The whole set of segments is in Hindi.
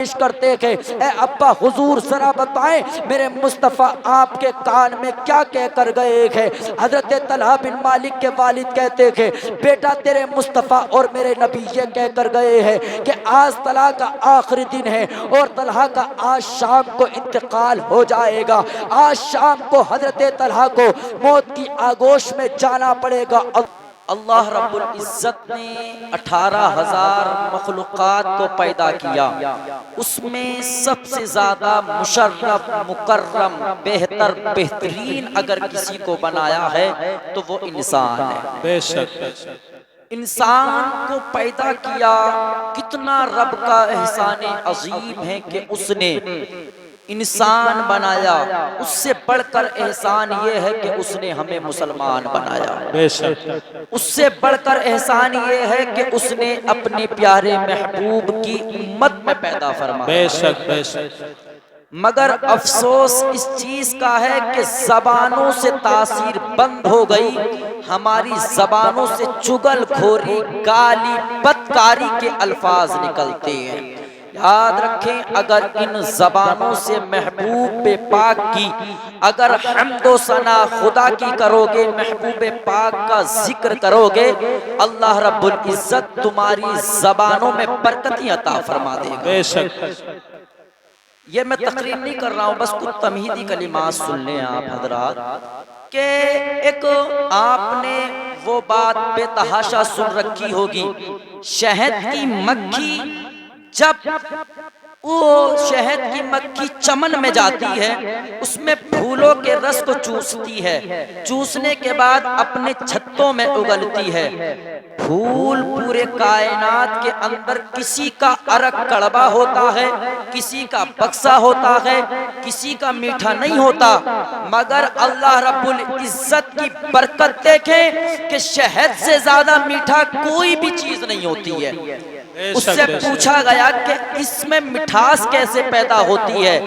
करते थे। ए अब्बा हुजूर जरा बताएं मेरे मुस्तफ़ा आपके कान में क्या कह कर गए थे। हजरत तलहा बिन मालिक के वालिद कहते थे बेटा तेरे मुस्तफ़ा और मेरे नबी ये कह कर गए हैं कि आज तलहा का आखिरी दिन है और तलहा का आज शाम को इंतकाल हो जाएगा। आज शाम को हजरत तलहा को मौत की आगोश में जाना पड़ेगा। अल्लाह रब्बुल इज़्ज़त ने 18,000 मखलूक़ात को पैदा किया, उसमें सबसे ज़्यादा मुशर्रफ मुकर्रम बेहतर बेहतरीन अगर किसी को बनाया है तो वो इंसान है। बेशक इंसान को पैदा किया, कितना रब का एहसान अजीम है कि उसने इंसान बनाया। उससे बढ़कर एहसान ये है कि उसने हमें मुसलमान बनाया। बेशक उससे बढ़कर एहसान ये है कि उसने अपने प्यारे महबूब की उम्मत में पैदा फरमाया। बेशक बेशक मगर अफसोस इस चीज का है कि जबानों से तासीर बंद हो गई। हमारी जबानों से चुगलखोरी, गाली, बदकारी के अल्फाज निकलते हैं। याद रखें अगर इन जबानों से महबूब पाक की अगर हम्दो सना खुदा की करोगे, महबूब पाक का जिक्र करोगे, अल्लाह रब्बुल इज़्ज़त तुम्हारी जबानों में बरकत अता फरमा देगा। बेशक ये मैं तकरीर नहीं कर रहा हूँ, बस कुछ तमहीदी कलिमात सुन लें आप हजरात के। एक आपने वो बात बेतहाशा सुन रखी होगी, शहद की मक्खी जब वो शहद की मक्खी चमन में जाती है, उसमें फूलों के रस को चूसती है, चूसने के बाद अपने छत्तों में उगलती है। फूल पूरे कायनात के अंदर किसी का अरक कड़वा होता है, किसी का बक्सा होता है, किसी का मीठा नहीं होता, मगर अल्लाह रब्बुल इज़्ज़त की बरकत देखें कि शहद से ज्यादा मीठा कोई भी चीज नहीं होती है। उससे पूछा गया कि इसमें मिठास कैसे पैदा होती है,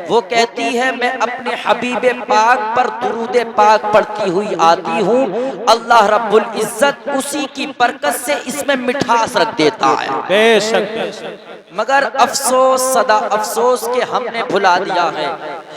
वो कहती है मैं अपने हबीबे पाक पर दुरूद पाक पढ़ती हुई आती हूँ, अल्लाह रब्बुल इज़्ज़त उसी की बरकत से इसमें मिठास रख देता है। बेशक मगर अफसोस सदा अफसोस के हमने भुला दिया है।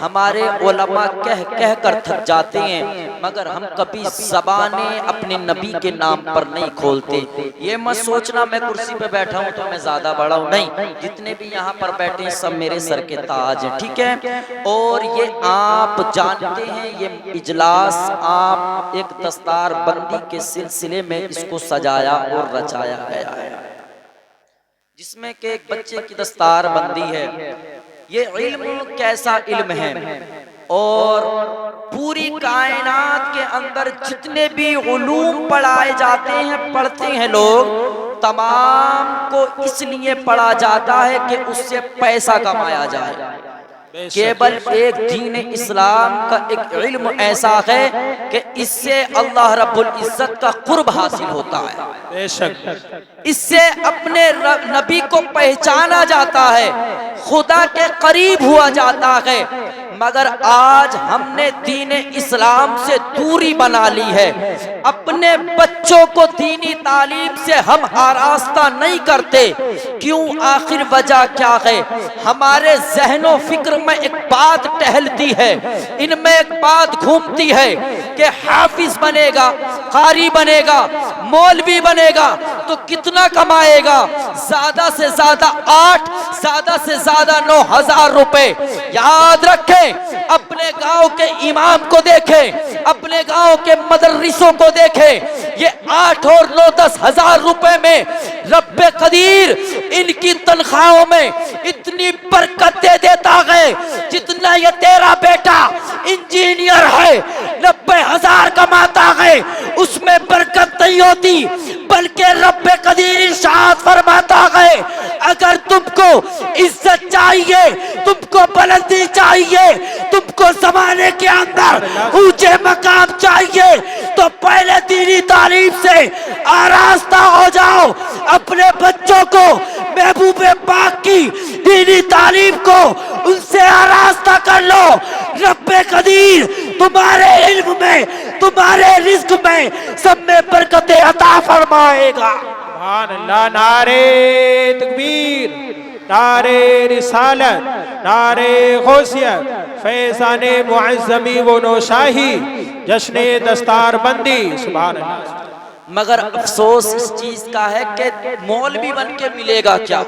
हमारे उलमा कह कह कर थक जाते हैं, मगर हम कभी ज़बानें अपने नबी के नाम पर नहीं खोलते। ये मत सोचना मैं कुर्सी पे बैठा हूँ तो मैं ज्यादा बड़ा हूँ, नहीं, जितने भी यहाँ पर बैठे सब मेरे सर के ताज हैं, ठीक है। और ये आप जानते हैं ये इजलास आप एक दस्तार बंदी के सिलसिले में इसको सजाया और रचाया गया है, जिसमें कि एक बच्चे की दस्तार बंदी है। ये इल्म कैसा इल्म है, और पूरी कायनात के अंदर जितने भी उलूम पढ़ाए जाते हैं, पढ़ते हैं लोग, तमाम को इसलिए पढ़ा जाता है कि उससे पैसा कमाया जाए। केवल एक दीन इस्लाम का एक इल्म ऐसा है कि इससे अल्लाह रब्बुल इज़्ज़त का कुर्ब हासिल होता है। बेशक इससे अपने नबी को पहचाना जाता है, खुदा के करीब हुआ जाता है। मगर आज हमने दीन इस्लाम से दूरी बना ली है। अपने बच्चों को दीनी तालीम से हम आरास्ता नहीं करते। क्यों? आखिर वजह क्या है? हमारे ज़हनो फिक्र में एक बात टहलती है, इनमें एक बात घूमती है कि हाफिज बनेगा, कारी बनेगा, मौलवी बनेगा तो कितना कमाएगा? ज्यादा से ज्यादा 8, ज्यादा से ज्यादा 9,000 रुपए। याद रखें, अपने गांव के इमाम को देखें, अपने गांव के मदरसों को देखें, ये 8 और 9, 10,000 रुपए में रब्बे कदीर इनकी तनख्वाहों में इतनी बरकत दे देता है जितना ये तेरा बेटा इंजीनियर है 90,000 कमाता है, उसमें बरकत नहीं होती, बल्कि रब्बे कदीर इरशाद फरमाता है अगर तुमको इज्जत चाहिए, तुमको बुलंदी चाहिए, तुमको ज़माने के अंदर ऊंचे मकाम चाहिए, तो पहले दीनी तालीम से आरास्ता हो जाओ। अपने बच्चों को महबूबे पाक की दीनी तालीम को उनसे आरास्ता कर लो। रब्बे कदीर तुम्हारे इल्म में, तुम्हारे रिज़्क में, सब में बरकतें अता फरमाएगा। सुभान अल्लाह, नारे तकबीर। नारे रिसालत, नारे गौसियत, फैज़ाने मुअज़्ज़मी व नौशाही, जश्ने दस्तारबंदी। सुभान अल्लाह। मगर अफसोस इस चीज का है कि मौलवी बन के मिलेगा क्या,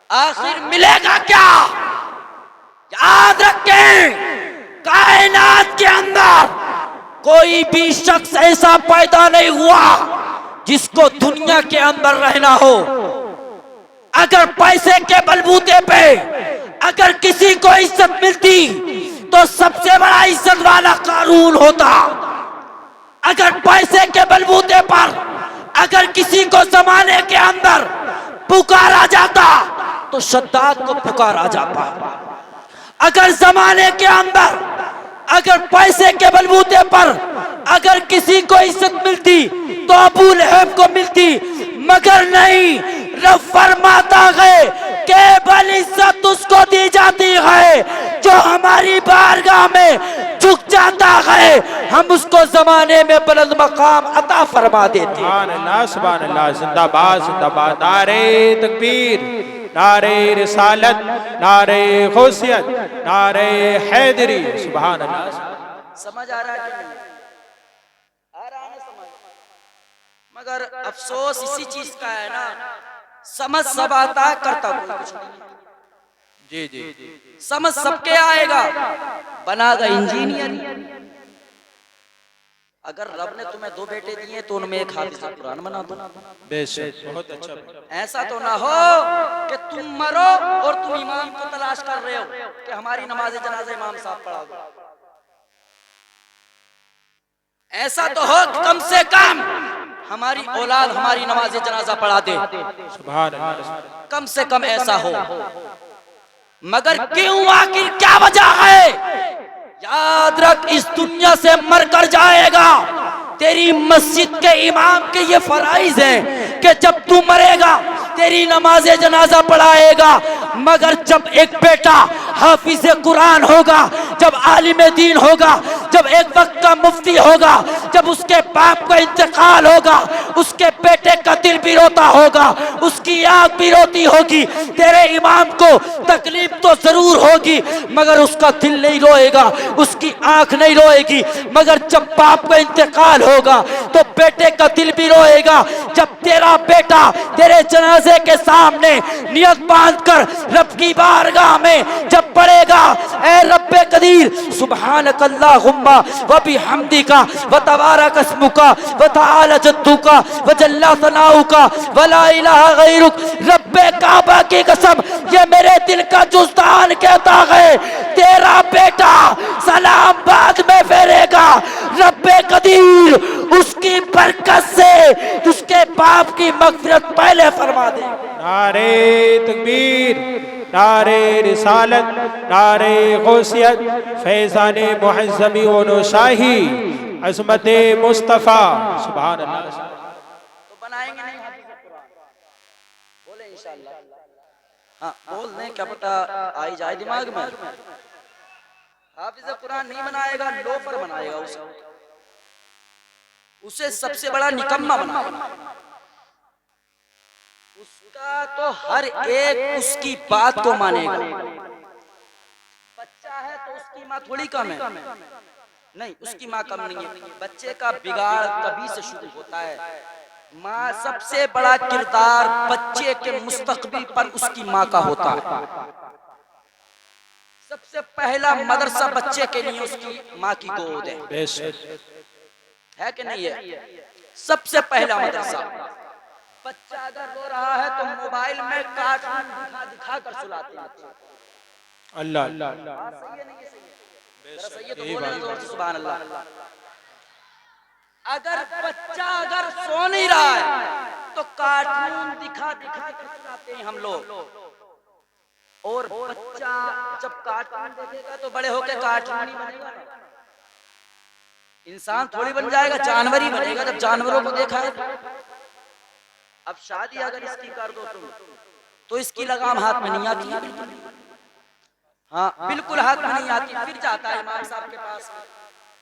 आखिर मिलेगा क्या। याद रखें, कायनात के अंदर कोई भी शख्स ऐसा पैदा नहीं हुआ जिसको दुनिया के अंदर रहना हो। अगर पैसे के बलबूते पे अगर किसी को इज्जत मिलती तो सबसे बड़ा इज्जत वाला कारून होता। अगर पैसे के बलबूते पर अगर किसी को जमाने के अंदर पुकारा जाता तो शद्दाद को पुकारा जाता। अगर जमाने के अंदर अगर पैसे के बलबूते पर अगर किसी को इज्जत मिलती तो अबू लहब को मिलती, मगर नहीं। रब फरमाता है केवल इज्जत उसको दी जाती है जो हमारी बारगाह में झुक जाता है, हम उसको जमाने में बुलंद मकाम अता फरमा देते। सुभान अल्लाह, सुभान अल्लाह। जिंदाबाद, जिंदाबाद। नारे तकबीर, नारे रिसालत, नारे गौसियत, नारे हैदरी। सुभान अल्लाह। समझ आ रहा है कि नहीं? आ रहा है ना समझ? मगर अफसोस इसी चीज का है ना, समझ सब आता है, करता कोई कुछ नहीं। जी जी, समझ सबके आएगा, बनागा इंजीनियर। अगर रब ने तुम्हें 2 बेटे दिए तो उनमें एक हाफिज कुरान बना दो। बेशक, बहुत अच्छा। ऐसा तो ना हो कि तुम मरो और तुम इमाम को तलाश कर रहे हो कि हमारी नमाज जनाजा इमाम साहब पढ़ा दो। ऐसा तो हो कम से कम हमारी औलाद हमारी नमाज जनाजा पढ़ा दे। सुभान अल्लाह। कम से कम ऐसा हो। मगर क्यों, आखिर क्या वजह है? याद रख, इस दुनिया से मर कर जाएगा। तेरी मस्जिद के इमाम के ये फराइज हैं कि जब तू मरेगा तेरी नमाज जनाजा पढ़ाएगा। मगर जब एक बेटा हाफिज कुरान होगा, जब आलिम दीन होगा, जब एक वक्त का मुफ्ती होगा, जब उसके बाप का इंतकाल होगा, उसके बेटे का दिल भी रोता होगा, उसकी आंख भी रोती होगी। तेरे इमाम को तकलीफ तो जरूर होगी मगर उसका दिल नहीं रोएगा, उसकी आंख नहीं रोएगी। मगर जब बाप का इंतकाल होगा तो बेटे का दिल भी रोएगा। जब तेरा बेटा तेरे जनाजे के सामने नियत बांधकर रब की बारगाह में जब पड़ेगा, ऐ रब्बे कदीर सुब्हानकल्लाहुम्मा व बिहम्दिका व तबारक अस्मुका व तआला जद्दुका व जल्ला सनाउका व ला इलाहा गैरुक, रब्बे काबा की कसम, ये मेरे दिल का जुस्तान कहता है तेरा बेटा सलाम बाद में फेरेगा। रब्बे कदीर उसकी बरकत से उसके बाप की मगफिरत पहले फरमा दे। नारे तकबीर, नारे रिसालत, नारे गौसियत, फैज़ाने मुअज़्ज़मी व नौशाही, अज़मते मुस्तफ़ा। सुभान अल्लाह। तो बनाएंगे नहीं हाफिज़ कुरान? बोले इंशाअल्लाह। हाँ बोल दें, क्या पता आई जाए दिमाग में। हाफिज़ कुरान नहीं बनाएगा, लोफर बनाएगा उसे सबसे बड़ा निकम्मा बनाएगा। उसका तो हर एक उसकी बात को मानेगा। बच्चा है तो उसकी माँ थोड़ी कम है, नहीं उसकी माँ कम नहीं है। बच्चे का बिगाड़ कभी से शुरू होता है। माँ सबसे बड़ा किरदार बच्चे के मुस्तकबिल पर उसकी माँ का होता है। सबसे पहला मदरसा बच्चे के लिए उसकी माँ की गोद है कि नहीं है? सबसे पहला मदरसा। बच्चा अगर रो रहा है तो मोबाइल में कार्टून दिखा दिखा कर सुलाते हैं। अल्लाह अल्लाह। सही है तो बोले ना जोर से सुभान अल्लाह। अगर बच्चा अगर सो नहीं रहा है तो कार्टून दिखा दिखा कर सुलाते हैं हम लोग। और बच्चा जब कार्टून देखेगा तो बड़े होकर कार्टून ही बनेगा। इंसान थोड़ी बन जाएगा, जानवर ही बनेगा जब जानवरों को देखा है। अब शादी अगर इसकी कर दो तुम तो इसकी लगाम हाथ में नहीं आती है। हाँ बिल्कुल हाथ में नहीं आती। फिर जाता है इमाम साहब के पास।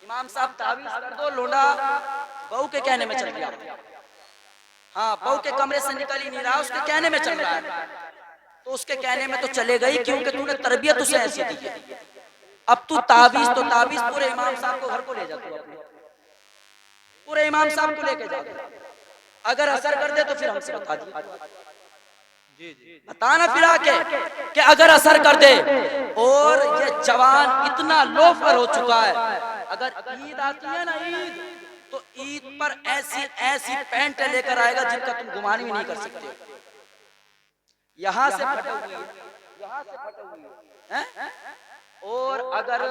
इमाम साहब तावीज़ कर दो, लोड़ा बहू के कहने में चल गया। हाँ बहू के कमरे से निकल ही नहीं रहा, उसके कहने में चल रहा है। तो उसके कहने में तो चले गई, क्योंकि तूने तरबियत उसे ऐसी दी है। अब तू तावीज तो तावीज पूरे इमाम साहब को घर को ले जा, पूरे इमाम साहब को लेके जा, अगर असर कर दे तो फिर हमसे बता दी, बताना फिर आके कि अगर असर कर दे। और ये जवान इतना लोफर हो चुका है, अगर ईद आती है ना, ईद तो ईद पर ऐसी ऐसी पैंट लेकर आएगा जिनका तुम गुमान भी नहीं कर सकते। यहाँ से फटे हुए, यहाँ से फटे हुए हैं। और अगर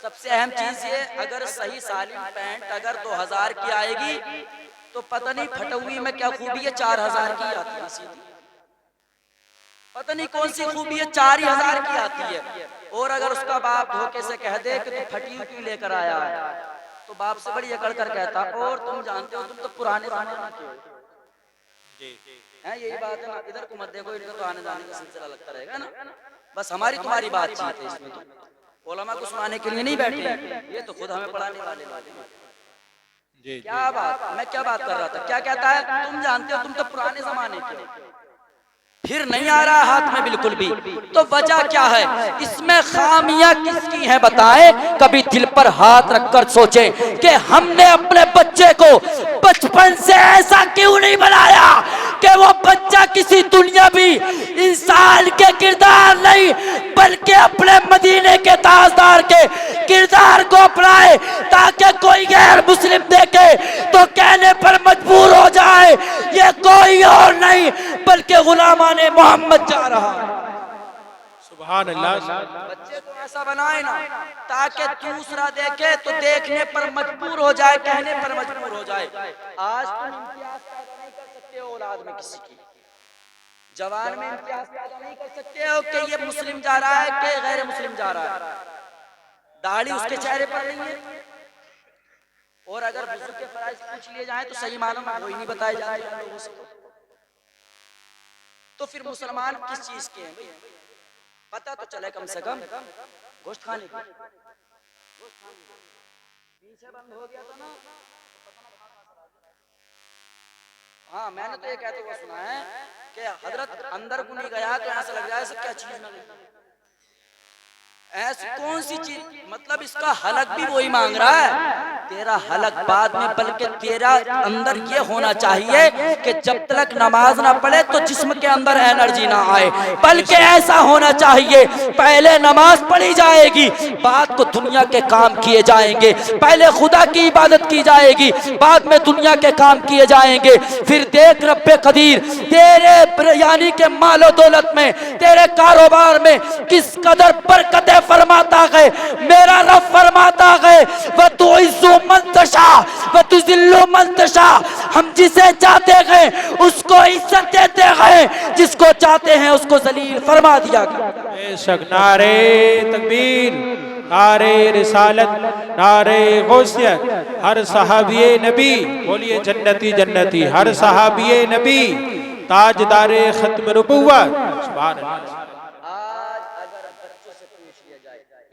सबसे अहम चीज ये, अगर सही सालिम पैंट अगर 2000 की आएगी तो पता नहीं फटे हुई में क्या खूबी है, 4000 की आती है सीधी, पता नहीं कौन सी खूबी है, 4000 की आती है। और अगर उसका बाप धोखे से कह दे कि तू फटी हुई क्यों लेकर आया है, तो बाप से बड़ी अकड़ कर कहता, और तुम जानते हो तुम तो पुराने जमाने के हो। यही बात है ना, इधर को मत देखो, इनका तो आने जाने का सिलसिला लगता रहेगा ना, बस हमारी तुम्हारी बातचीत है इसमें। तो उलमा को सुनाने के लिए नहीं बैठे, ये तो खुद हमें पढ़ाने वाले हैं। क्या बात, मैं क्या बात कर रहा था, क्या कहता है, तुम जानते हो तुम तो पुराने जमाने के हो, फिर नहीं आ रहा हाथ में बिल्कुल भी। तो वजह क्या है, इसमें खामियां किसकी हैं बताएं। कभी दिल पर हाथ रखकर सोचें कि हमने अपने बच्चे को बचपन से ऐसा क्यों नहीं बनाया कि वो बच्चा किसी दुनियावी इंसान के किरदार नहीं, बल्कि अपने मदीने के ताजदार के किरदार को अपनाए, ताकि कोई गैर मुस्लिम देखे तो कहने पर मजबूर हो जाए ये कोई और नहीं बल्कि गुलामाने मोहम्मद जा रहा है। सुभान अल्लाह। बच्चे को ऐसा बनाए ना ताकि दूसरा देखे तो देखने पर मजबूर हो जाए, कहने पर मजबूर हो जाए। आज तुम इम्तियाज पैदा नहीं कर सकते हो औलाद में किसी की, जवान में इम्तियाज पैदा नहीं कर सकते हो कि ये मुस्लिम जा रहा है कि गैर मुस्लिम जा रहा है, दाढ़ी उसके चेहरे पर नहीं है। और अगर बुजुर्ग के फराइज पूछ लिए जाए तो सही मानों में वही नहीं बताए जाते हैं लोगों से। तो फिर मुसलमान किस चीज के हैं, पता तो चले कम से कम। गोश्त खाने की पीछे बंद हो गया था ना, हाँ मैंने तो ये कहते हुए सुना है कि हजरत अंदर को नहीं गया तो ऐसा लग रहा है क्या चीज ना, ऐसी कौन सी चीज, मतलब इसका हलक भी वही मांग रहा है, तेरा हलक बाद में, बल्कि तेरा अंदर ये होना चाहिए कि जब तक नमाज ना पढ़े तो जिस्म के अंदर एनर्जी ना आए, बल्कि ऐसा होना चाहिए पहले नमाज पढ़ी जाएगी, बाद को दुनिया के काम किए जाएंगे, पहले खुदा की इबादत की जाएगी, बाद में दुनिया के काम किए जाएंगे। फिर देख रब्बे कदीर तेरे यानी के मालो दौलत में, तेरे कारोबार में किस कदर बरकतें फरमाता है। मेरा रब फरमाता है वह तो इज्जो मंतशा वह तो जिल्लो मंतशा, हम जिसे चाहते हैं उसको इज्जत देते हैं, जिसको चाहते हैं उसको जलील फरमा दिया गया। बेशक। नारे तकबीर, नारे रिसालत, नारे गौसियत। हर सहाबिये नबी, बोलिए जन्नती जन्नती, हर सहाबिये नबी ताजदारे खत्म नबुव्वत। सुभान अल्लाह।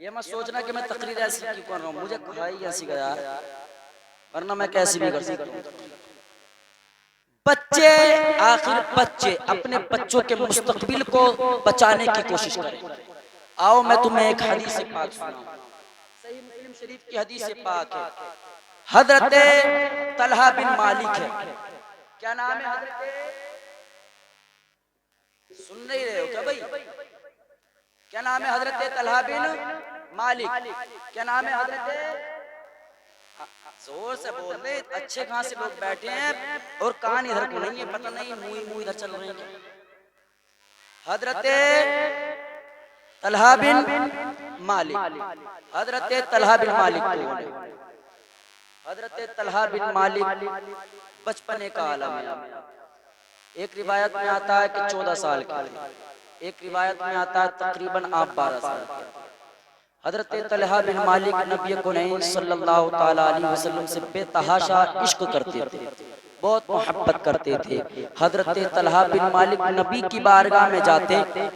ये मत सोचना कि मैं तकरीर ऐसी क्यों कर रहा हूँ, मुझे खुदाई ऐसी गया, वरना मैं कैसी भी कर सकता हूँ। बच्चे, आखिर बच्चे अपने बच्चों के मुस्तकबिल को बचाने की कोशिश करें। आओ मैं तुम्हें एक हदीस पाक सुनाऊं, सही मुस्लिम शरीफ की हदीस पाक है, हजरत तलहा बिन मालिक है। क्या नाम है हजरत, सुन नहीं रहे हो क्या भाई, क्या नाम है हजरत तलहा बिन मालिक, क्या नाम है हजरत, जोर से बोल रहे, अच्छे कहां से लोग बैठे हैं और कान इधर को नहीं है, पता नहीं मुंह इधर चल रहे हैं। हजरत तलहा बिन मालिक, हजरत तलहा बिन मालिक, हजरत तलहा बिन मालिक बचपने का आलम है। एक रिवायत में आता है कि 14 साल के, एक रिवायत में आता है तकरीबन आप 12 साल के। हजरत तलहा बिन मालिक नबी कुनैन सल्लल्लाहु ताला अलैहि वसल्लम से बेतहाशा इश्क करते थे, बहुत मोहब्बत करते थे। हजरत तलहा बिन मालिक नबी की बारगाह में जाते,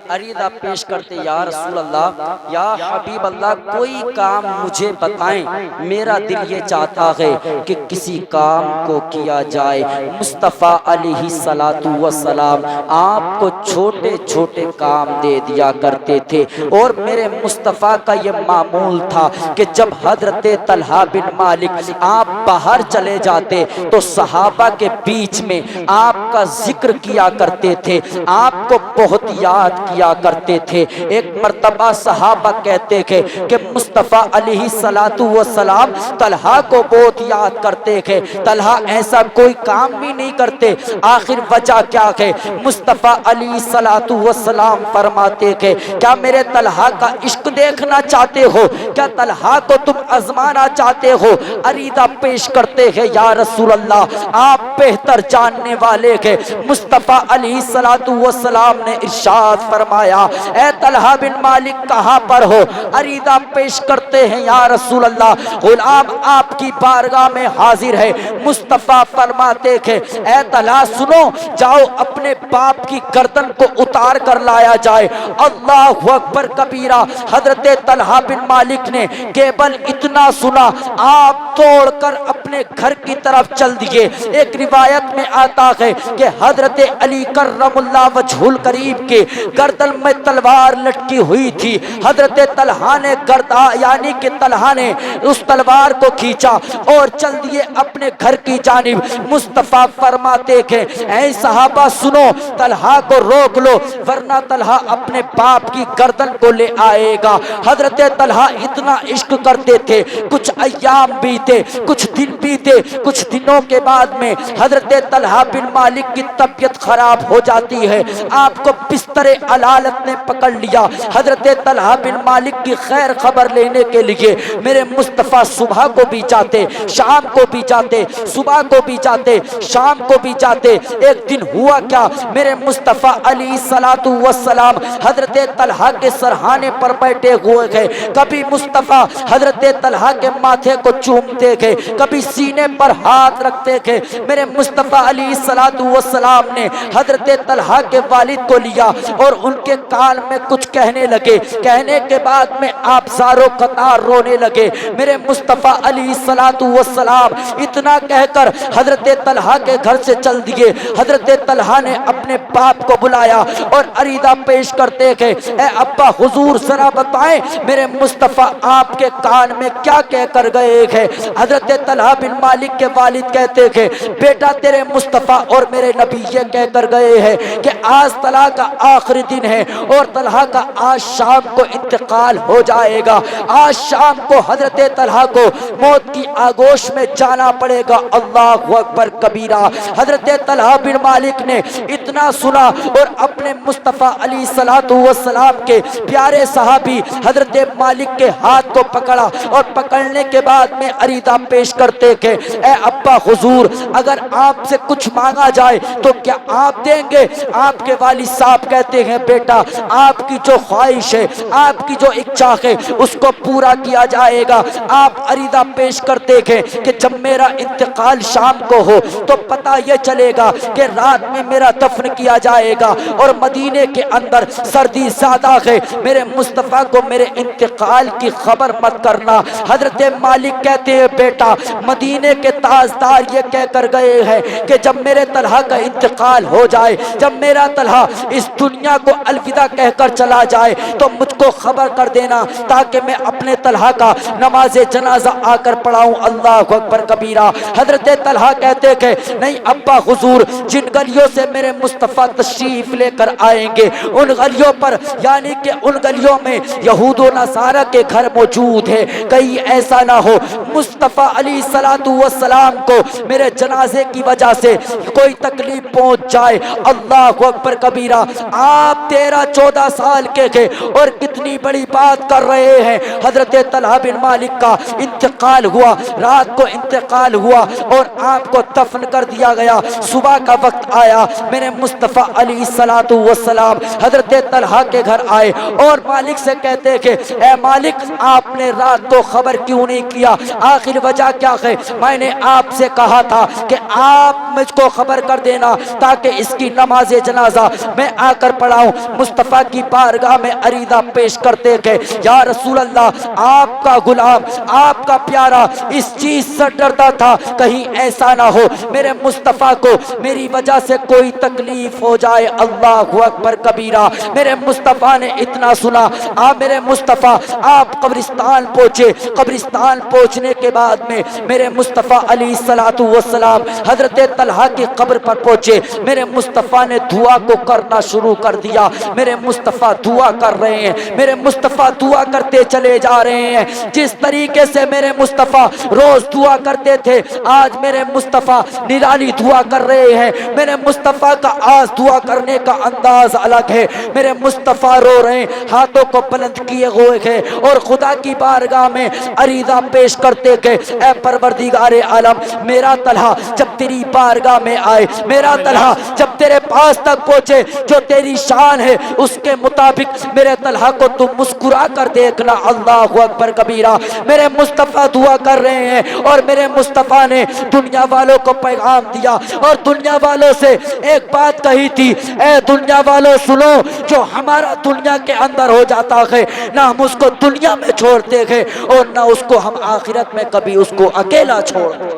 अरीदा पेश करते, या रसूल अल्लाह, या हबीब अल्लाह, कोई काम मुझे बताएं, मेरा दिल ये चाहता है कि किसी काम को किया जाए। मुस्तफ़ा अलैहि सलातु व सलाम आपको छोटे छोटे काम दे दिया करते थे, और मेरे मुस्तफ़ा का ये मामूल था कि जब हजरत तलहा बिन मालिक आप बाहर चले जाते तो सहाबा के बीच में आपका जिक्र किया करते थे, आपको बहुत याद किया करते थे। एक मर्तबा सहाबा कहते थे कि मुस्तफ़ा अलैहि सलातु व सलाम तलहा को बहुत याद करते थे, तलहा ऐसा कोई काम भी नहीं करते, आखिर वजह क्या है? मुस्तफ़ा अलैहि सलातु व सलाम फरमाते थे, क्या मेरे तलहा का इश्क देखना चाहते हो? क्या तलहा को तुम आजमाना चाहते हो? अरीदा पेश करते हैं, या रसूल अल्लाह, आप बेहतर जानने वाले के। मुस्तफ़ा अलैहिस्सलातु वस्सलाम ने इरशाद फरमाया, ए तलहा बिन मालिक कहाँ पर हो? अरीदा पेश करते हैं, या रसूल अल्लाह, गुलाम आपकी बारगाह में हाजिर है। मुस्तफ़ा फरमाते थे, ए तलहा सुनो, जाओ अपने बाप की गर्दन को उतार कर लाया जाए। अल्लाहु अकबर कबीरा। हजरत तलहा बिन मालिक ने केवल इतना सुना, आप तोड़कर अपने घर की तरफ चल दिए। एक रिवायत में आता है कि हजरत अली कर्रमुल्लाह वजहुल करीम के गर्दन में तलवार लटकी हुई थी। हजरत तलहा ने गर्दा यानी कि तलहा ने उस तलवार को खींचा और चल दिए अपने घर की जानिब। मुस्तफ़ा फरमाते थे, ऐ सहाबा सुनो, तलहा को रोक लो वरना तलहा अपने बाप की गर्दन को ले आएगा। हजरत तलहा इतना इश्क करते थे। कुछ अय्याम बीते, कुछ दिन बीते, कुछ दिनों के बाद में हजरत तलहा बिन मालिक की तबीयत खराब हो जाती है। आपको बिस्तरे अलालत ने पकड़ लिया। हजरत तलहा बिन मालिक की खैर खबर लेने के लिए मेरे मुस्तफ़ा सुबह को भी जाते, शाम को भी जाते, सुबह को भी जाते, शाम को भी जाते। एक दिन हुआ क्या, मेरे मुस्तफ़ा अलैहिस्सलातु वस्सलाम हजरत तलहा के सरहाने पर बैठे हुए थे। कभी मुस्तफ़ा हजरत तलहा के माथे को चूमते थे, कभी सीने पर हाथ रखते थे। मेरे मुस्तफ़ा अलैहिस्सलातु वस्सलाम ने हजरत तलहा के वालिद को लिया और उनके कान में कुछ कहने लगे। कहने के बाद में आप सारों कतार रोने लगे। मेरे मुस्तफ़ा अलैहिस्सलातु वस्सलाम इतना कहकर हजरत तलहा के घर से चल दिए। हजरत तलहा ने अपने बाप को बुलाया और अरीदा पेश करते थे, ए अब्बा हुजूर जरा बताएं मेरे मुस्तफ़ा आपके कान में क्या कह कर गए थे? हजरत तलहा बिन मालिक के वालिद कहते थे, बेटा तेरे मुस्तफ़ा और मेरे नबी ये कह कर गए हैं कि आज तलहा का आखिरी दिन है और तलहा का आज शाम को इंतकाल हो जाएगा। आज शाम को हजरत तलहा को मौत की आगोश में जाना पड़ेगा। अल्लाहु अकबर कबीरा। हजरत तलहा बिन मालिक ने इतना सुना और अपने मुस्तफ़ा अलैहिस्सलातु वस्सलाम के प्यारे सहाबी हजरत मालिक के हाथ को पकड़ा और पकड़ने के बाद में अरीदा पेश करते थे, ए अब्बा हुजूर अगर आपसे कुछ मांगा जाए तो क्या आप देंगे? आपके वालिद साहब कहते हैं, बेटा आपकी जो ख्वाहिश है, आपकी जो इच्छा है उसको पूरा किया जाएगा। आप अरीदा पेश करते थे कि जब मेरा इंतकाल शाम को हो तो पता यह चलेगा कि रात में मेरा दफन किया जाएगा और मदीने के अंदर सर्दी ज्यादा है। मेरे मुस्तफ़ा को मेरे इंतकाल की खबर मत करना। हजरत मालिक कहते हैं, बेटा मदीने के ताजदार ये कह कर गए हैं कि जब मेरे तलहा का इंतकाल हो जाए, जब मेरा तलहा इस दुनिया को अलविदा कहकर चला जाए तो मुझको खबर कर देना ताकि मैं अपने तलहा का नमाज जनाजा आकर पढ़ाऊं। अल्लाहु अकबर कबीरा। हजरत तलहा कहते थे, नहीं अब्बा हुजूर जिन गलियों से मेरे मुस्तफ़ा तशरीफ लेकर आएंगे उन गलियों पर यानी कि उन गलियों में यहूद व नसारा के घर मौजूद है। कहीं ऐसा ना हो मुस्तफ़ा अलैहिस्सलातु वस्सलाम को मेरे जनाजे की वजह से कोई तकलीफ पहुंच जाए। अल्लाहु अकबर कबीरा। आप 13-14 साल के थे और कितनी बड़ी बात कर रहे हैं। हजरत तलहा बिन मालिक का इंतकाल हुआ, रात को इंतकाल हुआ और आपको दफन कर दिया गया। सुबह का वक्त आया, मेरे मुस्तफ़ा अलैहिस्सलातु वस्सलाम हजरत तलहा के घर आए और मालिक से कहते कि ए मालिक, आपने रात को खबर क्यों नहीं किया? आखिर वजह क्या है? मैंने आपसे कहा था कि आप मुझको खबर कर देना ताकि इसकी नमाज जनाजा मैं आकर पढ़ाऊं। मुस्तफ़ा की बारगाह में अरीदा पेश करते थे, या रसूल अल्लाह, आपका गुलाम, आपका प्यारा इस चीज से डरता था कहीं ऐसा ना हो मेरे मुस्तफ़ा को मेरी वजह से कोई तकलीफ हो जाए। अल्लाहु अकबर कबीरा। मेरे मुस्तफ़ा ने इतना सुना। आप मेरे मुस्तफ़ा आप कब्रिस्तान पहुंचे। कब्रिस्तान पहुंचने के बाद में मेरे मुस्तफ़ा अलैहिस्सलातु वस्सलाम हजरत तलहा की कब्र पर पहुंचे। मेरे मुस्तफ़ा ने दुआ को करना शुरू कर दिया। मेरे मुस्तफ़ा दुआ कर रहे हैं, मेरे मुस्तफ़ा दुआ करते चले जा रहे हैं। जिस तरीके से मेरे मुस्तफ़ा रोज दुआ करते थे, आज मेरे मुस्तफ़ा निराली दुआ कर रहे हैं। मेरे मुस्तफ़ा का आज दुआ करने का अंदाज अलग है। मेरे मुस्तफ़ा रो रहे हैं, हाथों को बुलंद किए हुए हैं और खुदा की बारगाह में अरीदा पेश करते थे, ऐ परवरदिगारे आलम, मेरा तलहा जब तेरी बारगाह में आए, मेरा तलहा जब तेरे पास तक पहुंचे, जो तेरी शान है उसके मुताबिक मेरे तलहा को तुम मुस्कुरा कर देखना। अल्लाहु अकबर कबीरा। मेरे मुस्तफ़ा दुआ कर रहे हैं और मेरे मुस्तफ़ा ने दुनिया वालों को पैगाम दिया और दुनिया वालों से एक बात कही थी, ए दुनिया वालों सुनो, जो हमारा दुनिया के अंदर हो जाता है ना हम उसको दुनिया में छोड़ते हैं और ना उसको हम आखिरत में कभी उसको अकेला छोड़ते।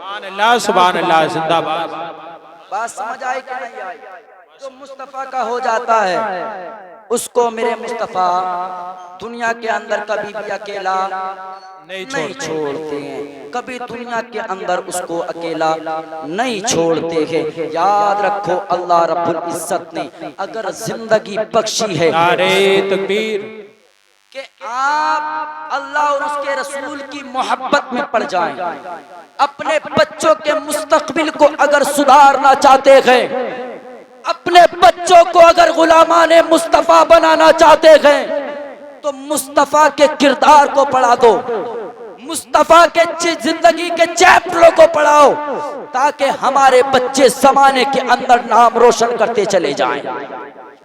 सुभान अल्लाह, सुभान अल्लाह, जिंदाबाद। बात समझ आई कि नहीं आई? जो मुस्तफ़ा का हो जाता है उसको मेरे मुस्तफ़ा दुनिया के अंदर कभी भी अकेला नहीं छोड़ते हैं, कभी दुनिया के अंदर उसको अकेला नहीं छोड़ते हैं। याद रखो, अल्लाह रब्बुल इज्जत ने अगर जिंदगी बख्शी है, नारे तकबीर, कि आप अल्लाह और उसके रसूल की मोहब्बत में पड़ जाएं, अपने बच्चों के मुस्तकबिल को अगर सुधारना चाहते हैं, अपने बच्चों को अगर गुलामाने मुस्तफ़ा बनाना चाहते हैं, तो मुस्तफ़ा के किरदार को पढ़ा दो, मुस्तफ़ा के जिंदगी के चैप्टरों को पढ़ाओ, ताकि हमारे बच्चे ज़माने के अंदर नाम रोशन करते चले जाएं,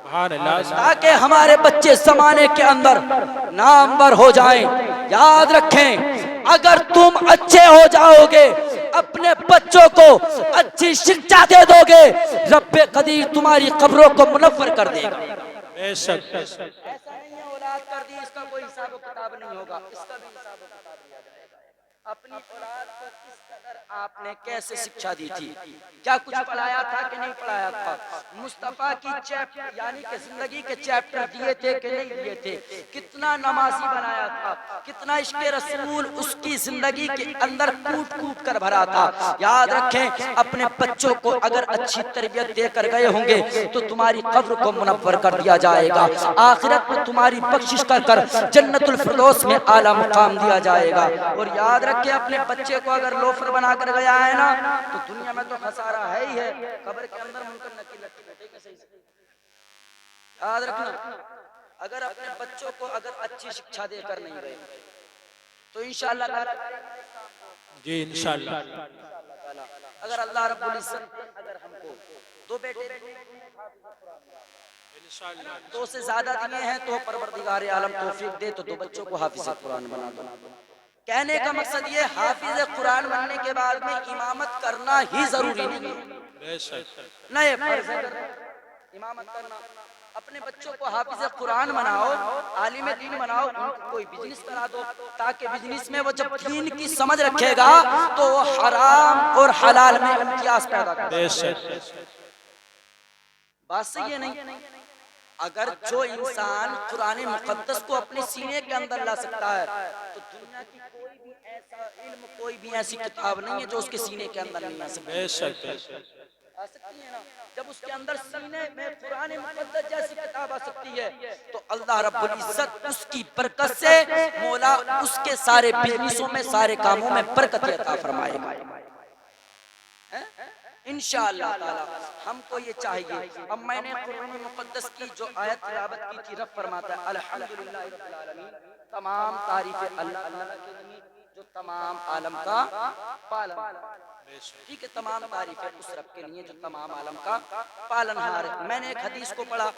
ताकि हमारे बच्चे ज़माने के अंदर नामवर हो जाएं। याद रखें, अगर तुम अच्छे हो जाओगे, अपने बच्चों को अच्छी शिक्षा दे दोगे, रब्बे कदीर तुम्हारी कब्रों को मुनव्वर कर देगा। बेशक ऐसा नहीं है औलाद कर दी इसका कोई हिसाब किताब नहीं होगा, इसका भी हिसाब किताब दिया जाएगा। अपनी औलाद को किस कदर आपने कैसे शिक्षा दी थी, क्या कुछ पढ़ाया था कि नहीं पढ़ाया था? मुस्तफ़ा की चैप्टर यानी कि जिंदगी के चैप्टर दिए थे कि नहीं दिए थे? कितना नमाजी बनाया था, कितना इश्क़ रसूल उसकी जिंदगी के अंदर कूट कूट कर भरा था। याद रखें, अपने बच्चों को अगर अच्छी तरबियत देकर गए होंगे तो तुम्हारी कब्र को मुनव्वर कर दिया जाएगा, आखिरत में तुम्हारी बख्शिश कर कर जन्नतुल फिरदौस में आला मुकाम दिया जाएगा। और याद रखें, अपने बच्चे को अगर लोफर बनाकर गया है ना, तो दुनिया में तो खसारा है ही है, कब्र के अंदर मुनकर नकीर लगती है। सही से याद रखना, अगर अपने बच्चों को अगर अच्छी शिक्षा देकर नहीं गए तो इंशाअल्लाह जी, इंशाअल्लाह अगर अल्लाह रब्बुल इज्जत अगर हमको दो बेटे दो से ज्यादा दिए हैं तो परवरदिगार आलम तौफीक दे तो दो बच्चों को हाफिज कुरान बना दो। कहने का मकसद ये, हाफिज कुरान बनने के बाद में इमामत करना ही जरूरी नहीं है, नहीं फर्ज है इमामत करना। अपने बच्चों को हाफिज कुरान बनाओ, आलिम दीन बनाओ, उनको कोई बिजनेस करा दो, ताकि बिजनेस में वो जब दीन की समझ रखेगा तो वो हराम और हलाल में इम्तियाज पैदा करेगा। बात सही है नहीं? अगर जो इंसान कुरान मुकद्दस को अपने सीने के अंदर ला सकता है तो दुनिया की कोई भी ऐसा इल्म, कोई भी ऐसी किताब नहीं है जो उसके सीने के अंदर नहीं आ सकती है ना। जब उसके अंदर सीने में कुरान मुकद्दस जैसी किताब आ सकती है तो अल्लाह रब्बुल इज्जत उसकी बरकत से मौला उसके सारे बिजनेसों में, सारे कामों में बरकत अता फरमाएगा इंशाअल्लाह ताला। हमको ये चाहिए। अब मैंने कुरान मुकद्दस की जो आयत तिलावत की थी, रब फरमाता है अल्हम्दुलिल्लाह रब्बिल आलमीन, तमाम तारीफें अल्लाह के लिए जो तमाम आलम का पालन। ठीक है, तमाम तारीफें उस रब के लिए जो तमाम आलम का पालनहार है। मैंने एक हदीस को पढ़ा,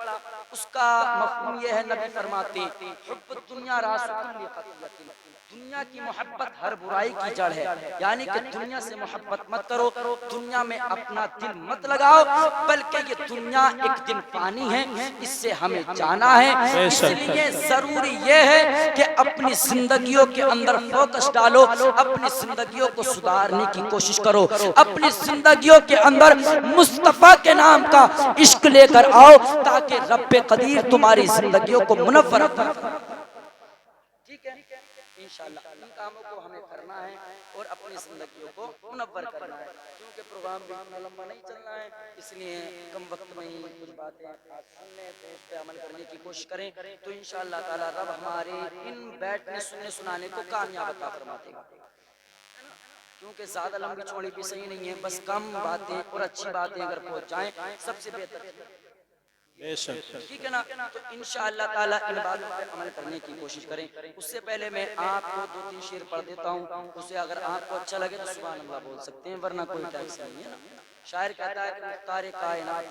उसका मफ़हूम यह है, नबी फरमाते हुब्बुद दुनिया रासु कुल्ली खतीयतिन, दुनिया की मोहब्बत हर बुराई की जड़ है। यानी कि दुनिया से मोहब्बत मत करो, दुनिया में अपना दिल मत लगाओ, बल्कि ये दुनिया एक दिन पानी है, इससे हमें जाना है। इसलिए जरूरी ये है कि अपनी जिंदगियों के अंदर फोकस डालो, अपनी जिंदगियों को सुधारने की कोशिश करो, अपनी जिंदगियों के अंदर मुस्तफा के नाम का इश्क लेकर आओ, ताकि रब्बे कदीर तुम्हारी जिंदगियों को मुनव्वर करे। ठीक है, इंशाअल्लाह इन कामों को हमें करना है और अपनी जिंदगियों को मुनव्वर करना है। क्योंकि प्रोग्राम भी इतना लंबा नहीं चलना है, इसलिए कम वक्त में ही कुछ बातें आज सुनने तो उस पर अमल करने की कोशिश करें, तो इंशाअल्लाह ताला रब हमारे इन बैठने सुनने सुनाने को कामयाब अता फरमा देगा। क्योंकि ज्यादा लंबी चौड़ी भी सही नहीं है, बस कम बातें और अच्छी बातें अगर पहुंच जाएं सबसे बेहतर। ठीक है ना, तो इंशाअल्लाह ताला इन बातों पर अमल करने की कोशिश करें। उससे पहले मैं आपको 2-3 शेर पढ़ देता हूँ, उसे अगर आपको अच्छा लगे तो सुभान अल्लाह बोल सकते हैं, वरना कोई टैक्स नहीं है ना। शायर कहता है कि मुख्तार कायनात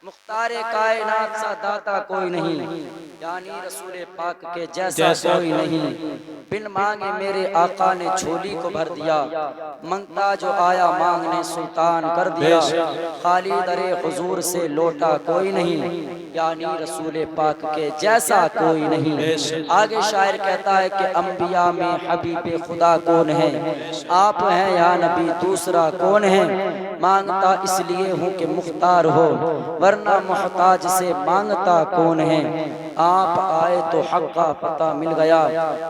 मुख्तार कायनात सा दाता कोई नहीं, यानी रसूल पाक के जैसा कोई नहीं। बिन मांगे मेरे आका ने झोली को भर दिया, मंगता जो आया मांगने सुल्तान कर दिया। खाली दरे हुजूर से लौटा कोई नहीं, यानी रसूल पाक के जैसा कोई नहीं। आगे शायर कहता है कि अंबिया में हबीब खुदा कौन है, आप हैं या नबी दूसरा कौन है। मांगता इसलिए हूँ कि मुख्तार हो, वरना मोहताज से मांगता कौन है। आप आए तो हक का पता मिल गया,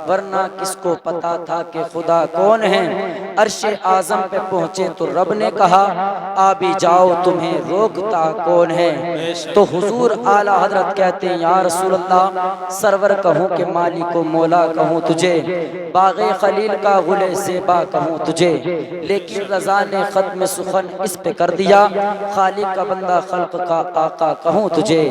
वरना किसको पता था कि खुदा कौन है। अर्शे आजम पे पहुँचे तो रब ने कहा, आ भी जाओ तुम्हें रोकता कौन है। तो हुजूर आला हजरत कहते हैं, या रसूल अल्लाह सरवर कहूँ कि मालिक मौला कहूँ तुझे, बाग़े खलील का गुले सेबा कहूँ तुझे। लेकिन रजा ने खत्म सुखन इस पे कर दिया, खालिक का बंदा खल्क का आका कहूँ तुझे,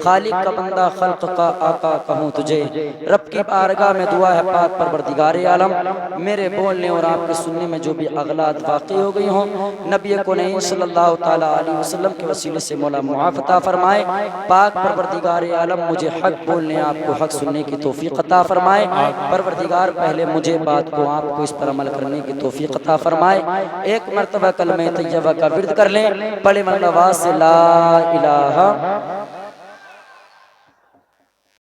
खालिक का बंदा खल्क का आका कहूँ तुझे। रब की बारगाह में दुआ है पाक परवरदिगारे आलम, मेरे बोलने और आपके सुनने में जो भी अगलात वाक़ई हो गई हों, नबी करीम सल्लल्लाहु ताला अलैहि वसल्लम के वसीले से मौला मुआफ़ अता फरमाए। पाक परवरदिगारे आलम मुझे हक बोलने आपको हक सुनने की तौफीक अता फरमाए। परवरदिगार पहले मुझे बात को आपको इस पर अमल करने की तौफीक अता फरमाए। एक मरतबा कलमे तैयबा का विर्द कर लें, बड़े मन नवाज से ला इलाहा